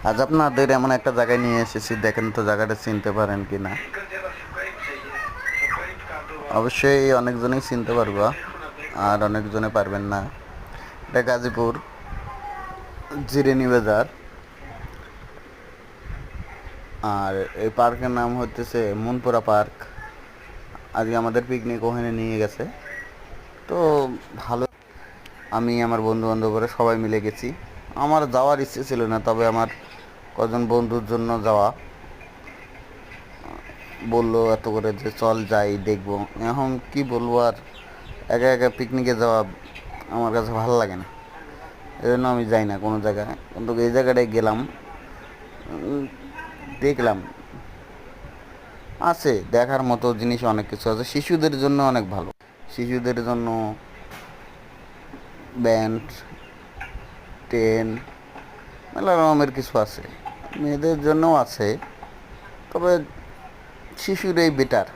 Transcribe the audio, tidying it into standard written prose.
আজ আপনাদের এমন একটা জায়গায় নিয়ে এসেছি, দেখেন তো জায়গাটা চিনতে পারেন কি না। অবশ্যই অনেকজনেই চিনতে পারবো, আর অনেকজনে পারবেন না। এটা গাজীপুর জিরেনি বাজার। আর এই পার্কের নাম হচ্ছে মনপুরা পার্ক। আজকে আমাদের পিকনিক ওখানে নিয়ে গেছে, তো ভালো। আমি আমার বন্ধু বান্ধবরা সবাই মিলে গেছি। আমার যাওয়ার ইচ্ছে ছিল না, তবে আমার কজন বন্ধুর জন্য যাওয়া, বললো এত করে যে চল যাই দেখবো। এখন কি বলবো আর, একা একা পিকনিকে যাওয়া আমার কাছে ভালো লাগে না, এই জন্য আমি যাই না কোনো জায়গায়। কিন্তু এই জায়গাটায় গেলাম, দেখলাম আছে দেখার মতো জিনিস, অনেক কিছু আছে। শিশুদের জন্য অনেক ভালো, শিশুদের জন্য ব্যান্ড, ট্রেন, মেলা রকমের কিছু আছে। মেয়েদের জন্যও আছে, তবে শিশুরাই বেটার।